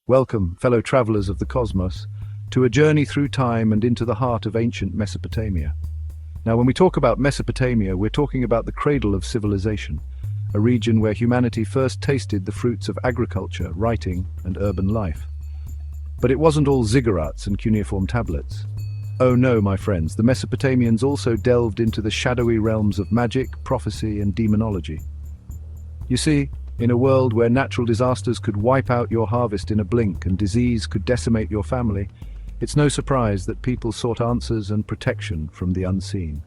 Welcome, fellow travelers of the cosmos, to a journey through time and into the heart of ancient Mesopotamia. Now, when we talk about Mesopotamia, we're talking about the cradle of civilization, a region where humanity first tasted the fruits of agriculture, writing, and urban life. But it wasn't all ziggurats and cuneiform tablets. Oh no, my friends, the Mesopotamians also delved into the shadowy realms of magic, prophecy, and demonology. You see, in a world where natural disasters could wipe out your harvest in a blink and disease could decimate your family, it's no surprise that people sought answers and protection from the unseen.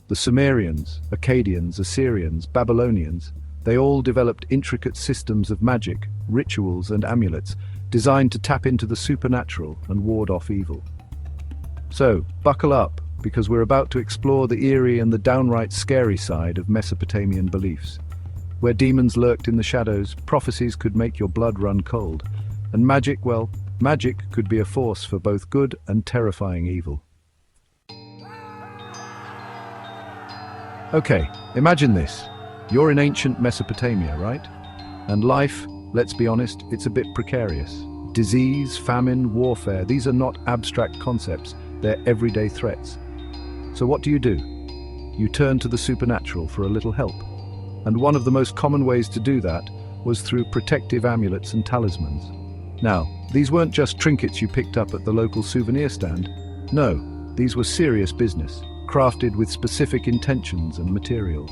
The Sumerians, Akkadians, Assyrians, Babylonians, they all developed intricate systems of magic, rituals, and amulets designed to tap into the supernatural and ward off evil. So, buckle up, because we're about to explore the eerie and the downright scary side of Mesopotamian beliefs. Where demons lurked in the shadows, prophecies could make your blood run cold, and magic, well, magic could be a force for both good and terrifying evil. Okay, imagine this. You're in ancient Mesopotamia, right? And life, let's be honest, it's a bit precarious. Disease, famine, warfare, these are not abstract concepts, they're everyday threats. So what do? You turn to the supernatural for a little help. And one of the most common ways to do that was through protective amulets and talismans. Now, these weren't just trinkets you picked up at the local souvenir stand. No, these were serious business, crafted with specific intentions and materials.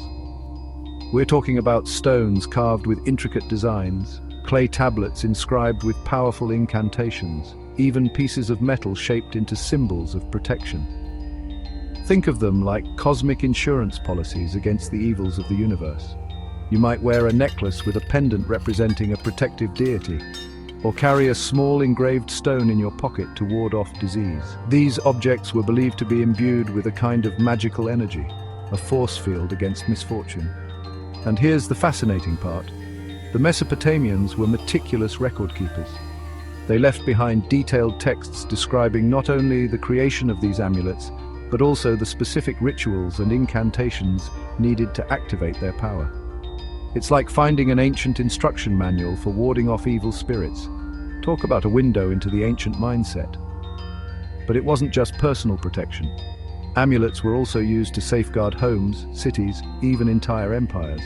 We're talking about stones carved with intricate designs, clay tablets inscribed with powerful incantations, even pieces of metal shaped into symbols of protection. Think of them like cosmic insurance policies against the evils of the universe. You might wear a necklace with a pendant representing a protective deity, or carry a small engraved stone in your pocket to ward off disease. These objects were believed to be imbued with a kind of magical energy, a force field against misfortune. And here's the fascinating part. The Mesopotamians were meticulous record keepers. They left behind detailed texts describing not only the creation of these amulets, but also the specific rituals and incantations needed to activate their power. It's like finding an ancient instruction manual for warding off evil spirits. Talk about a window into the ancient mindset. But it wasn't just personal protection. Amulets were also used to safeguard homes, cities, even entire empires.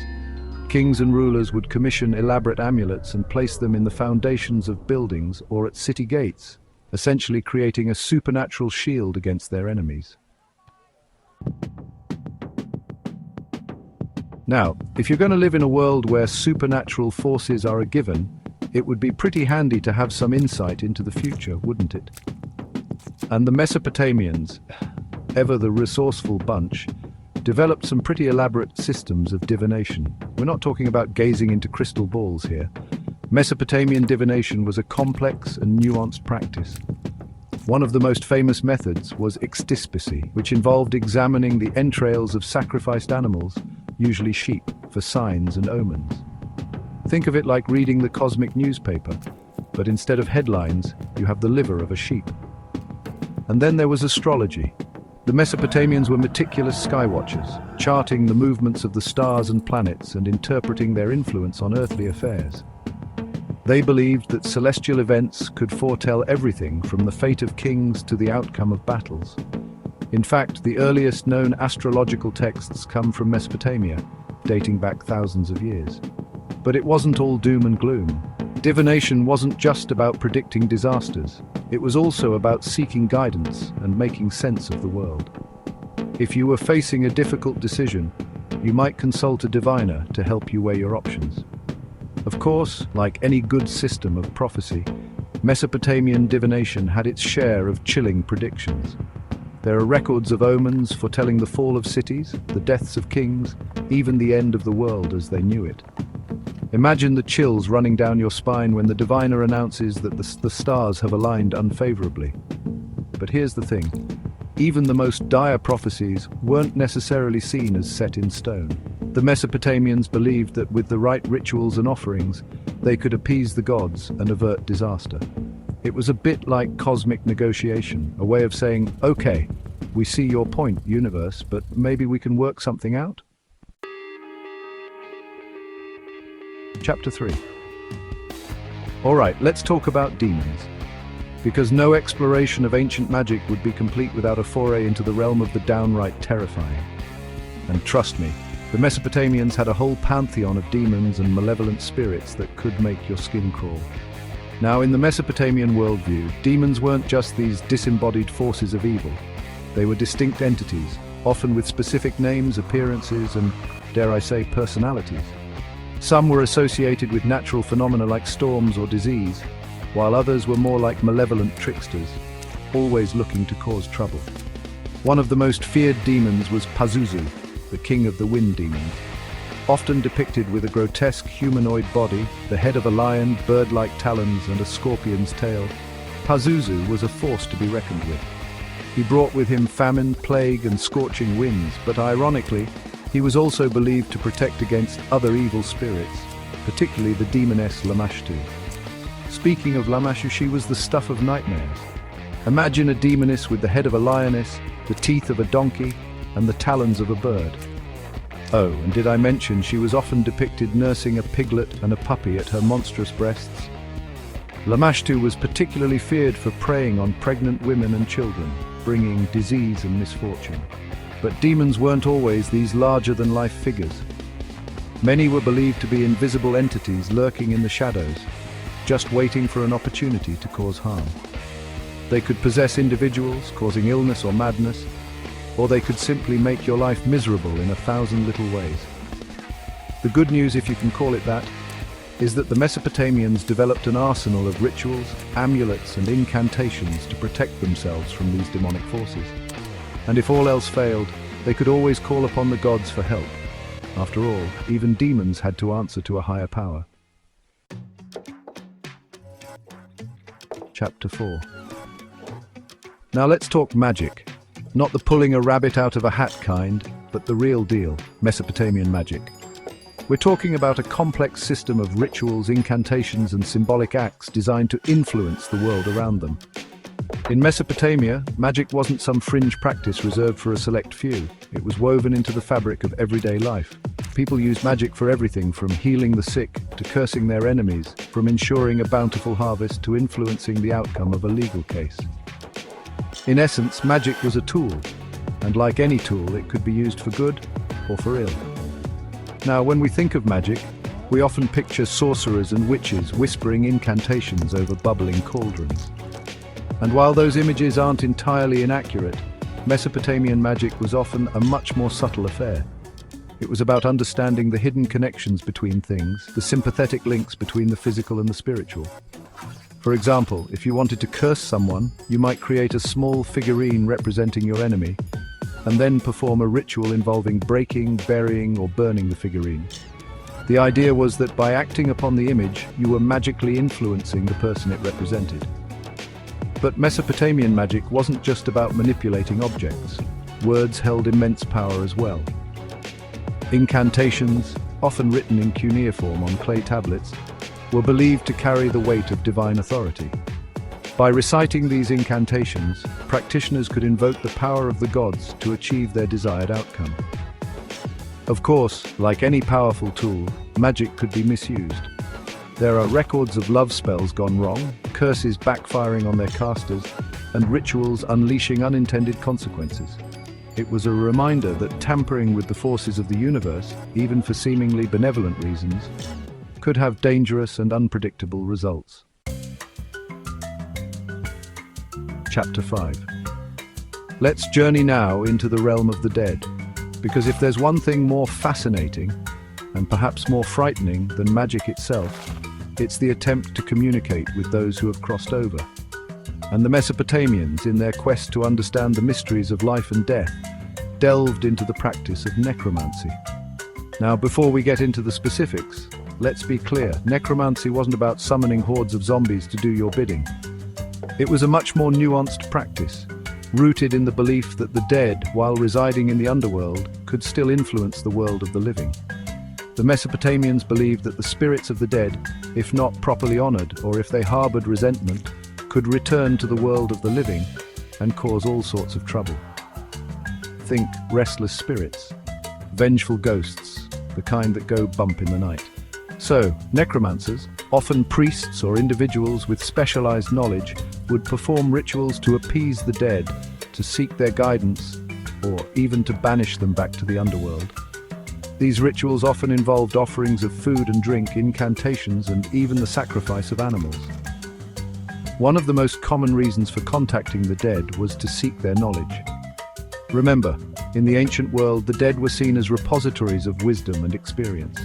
Kings and rulers would commission elaborate amulets and place them in the foundations of buildings or at city gates, essentially creating a supernatural shield against their enemies. Now, if you're going to live in a world where supernatural forces are a given, it would be pretty handy to have some insight into the future, wouldn't it? And the Mesopotamians, ever the resourceful bunch, developed some pretty elaborate systems of divination. We're not talking about gazing into crystal balls here. Mesopotamian divination was a complex and nuanced practice. One of the most famous methods was ixtispicy, which involved examining the entrails of sacrificed animals, usually sheep, for signs and omens. Think of it like reading the cosmic newspaper, but instead of headlines, you have the liver of a sheep. And then there was astrology. The Mesopotamians were meticulous skywatchers, charting the movements of the stars and planets and interpreting their influence on earthly affairs. They believed that celestial events could foretell everything from the fate of kings to the outcome of battles. In fact, the earliest known astrological texts come from Mesopotamia, dating back thousands of years. But it wasn't all doom and gloom. Divination wasn't just about predicting disasters. It was also about seeking guidance and making sense of the world. If you were facing a difficult decision, you might consult a diviner to help you weigh your options. Of course, like any good system of prophecy, Mesopotamian divination had its share of chilling predictions. There are records of omens foretelling the fall of cities, the deaths of kings, even the end of the world as they knew it. Imagine the chills running down your spine when the diviner announces that the stars have aligned unfavorably. But here's the thing. Even the most dire prophecies weren't necessarily seen as set in stone. The Mesopotamians believed that with the right rituals and offerings, they could appease the gods and avert disaster. It was a bit like cosmic negotiation, a way of saying, okay, we see your point, universe, but maybe we can work something out? Chapter 3. Alright, let's talk about demons. Because no exploration of ancient magic would be complete without a foray into the realm of the downright terrifying. And trust me, the Mesopotamians had a whole pantheon of demons and malevolent spirits that could make your skin crawl. Now, in the Mesopotamian worldview, demons weren't just these disembodied forces of evil. They were distinct entities, often with specific names, appearances, and, dare I say, personalities. Some were associated with natural phenomena like storms or disease, while others were more like malevolent tricksters, always looking to cause trouble. One of the most feared demons was Pazuzu, the king of the wind demons. Often depicted with a grotesque humanoid body, the head of a lion, bird-like talons, and a scorpion's tail, Pazuzu was a force to be reckoned with. He brought with him famine, plague, and scorching winds, but ironically, he was also believed to protect against other evil spirits, particularly the demoness Lamashtu. Speaking of Lamashtu, she was the stuff of nightmares. Imagine a demoness with the head of a lioness, the teeth of a donkey, and the talons of a bird. Oh, and did I mention she was often depicted nursing a piglet and a puppy at her monstrous breasts? Lamashtu was particularly feared for preying on pregnant women and children, bringing disease and misfortune. But demons weren't always these larger-than-life figures. Many were believed to be invisible entities lurking in the shadows, just waiting for an opportunity to cause harm. They could possess individuals, causing illness or madness, or they could simply make your life miserable in 1,000 little ways. The good news, if you can call it that, is that the Mesopotamians developed an arsenal of rituals, amulets, and incantations to protect themselves from these demonic forces. And if all else failed, they could always call upon the gods for help. After all, even demons had to answer to a higher power. Chapter 4. Now let's talk magic. Not the pulling a rabbit out of a hat kind, but the real deal, Mesopotamian magic. We're talking about a complex system of rituals, incantations, and symbolic acts designed to influence the world around them. In Mesopotamia, magic wasn't some fringe practice reserved for a select few. It was woven into the fabric of everyday life. People used magic for everything from healing the sick to cursing their enemies, from ensuring a bountiful harvest to influencing the outcome of a legal case. In essence, magic was a tool, and like any tool, it could be used for good or for ill. Now, when we think of magic, we often picture sorcerers and witches whispering incantations over bubbling cauldrons. And while those images aren't entirely inaccurate, Mesopotamian magic was often a much more subtle affair. It was about understanding the hidden connections between things, the sympathetic links between the physical and the spiritual. For example, if you wanted to curse someone, you might create a small figurine representing your enemy, and then perform a ritual involving breaking, burying, or burning the figurine. The idea was that by acting upon the image, you were magically influencing the person it represented. But Mesopotamian magic wasn't just about manipulating objects. Words held immense power as well. Incantations, often written in cuneiform on clay tablets, were believed to carry the weight of divine authority. By reciting these incantations, practitioners could invoke the power of the gods to achieve their desired outcome. Of course, like any powerful tool, magic could be misused. There are records of love spells gone wrong, curses backfiring on their casters, and rituals unleashing unintended consequences. It was a reminder that tampering with the forces of the universe, even for seemingly benevolent reasons, could have dangerous and unpredictable results. Chapter 5. Let's journey now into the realm of the dead, because if there's one thing more fascinating, and perhaps more frightening than magic itself, it's the attempt to communicate with those who have crossed over. And the Mesopotamians, in their quest to understand the mysteries of life and death, delved into the practice of necromancy. Now, before we get into the specifics, let's be clear, necromancy wasn't about summoning hordes of zombies to do your bidding. It was a much more nuanced practice, rooted in the belief that the dead, while residing in the underworld, could still influence the world of the living. The Mesopotamians believed that the spirits of the dead, if not properly honored or if they harbored resentment, could return to the world of the living and cause all sorts of trouble. Think restless spirits, vengeful ghosts, the kind that go bump in the night. So, necromancers, Often priests or individuals with specialized knowledge would perform rituals to appease the dead, to seek their guidance, or even to banish them back to the underworld. These rituals often involved offerings of food and drink, incantations, and even the sacrifice of animals. One of the most common reasons for contacting the dead was to seek their knowledge. Remember, in the ancient world, the dead were seen as repositories of wisdom and experience.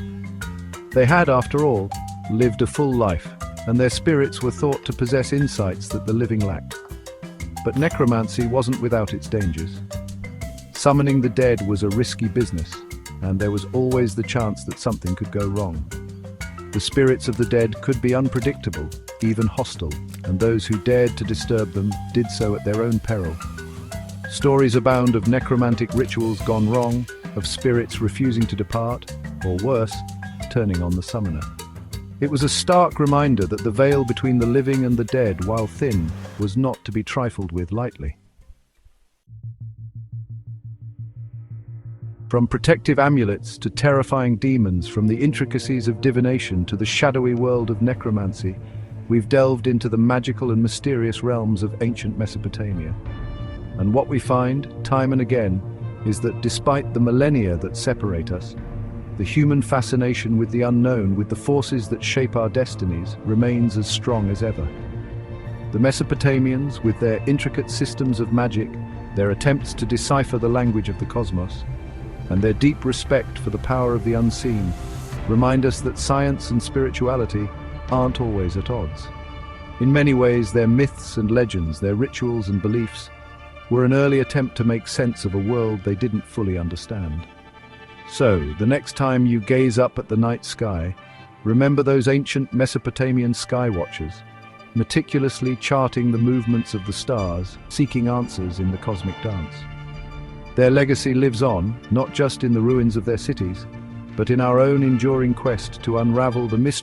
They had, after all, lived a full life, and their spirits were thought to possess insights that the living lacked. But necromancy wasn't without its dangers. Summoning the dead was a risky business, and there was always the chance that something could go wrong. The spirits of the dead could be unpredictable, even hostile, and those who dared to disturb them did so at their own peril. Stories abound of necromantic rituals gone wrong, of spirits refusing to depart, or worse, turning on the summoner. It was a stark reminder that the veil between the living and the dead, while thin, was not to be trifled with lightly. From protective amulets to terrifying demons, from the intricacies of divination to the shadowy world of necromancy, we've delved into the magical and mysterious realms of ancient Mesopotamia. And what we find, time and again, is that despite the millennia that separate us, the human fascination with the unknown, with the forces that shape our destinies, remains as strong as ever. The Mesopotamians, with their intricate systems of magic, their attempts to decipher the language of the cosmos, and their deep respect for the power of the unseen, remind us that science and spirituality aren't always at odds. In many ways, their myths and legends, their rituals and beliefs, were an early attempt to make sense of a world they didn't fully understand. So, the next time you gaze up at the night sky, remember those ancient Mesopotamian sky watchers, meticulously charting the movements of the stars, seeking answers in the cosmic dance. Their legacy lives on, not just in the ruins of their cities, but in our own enduring quest to unravel the mystery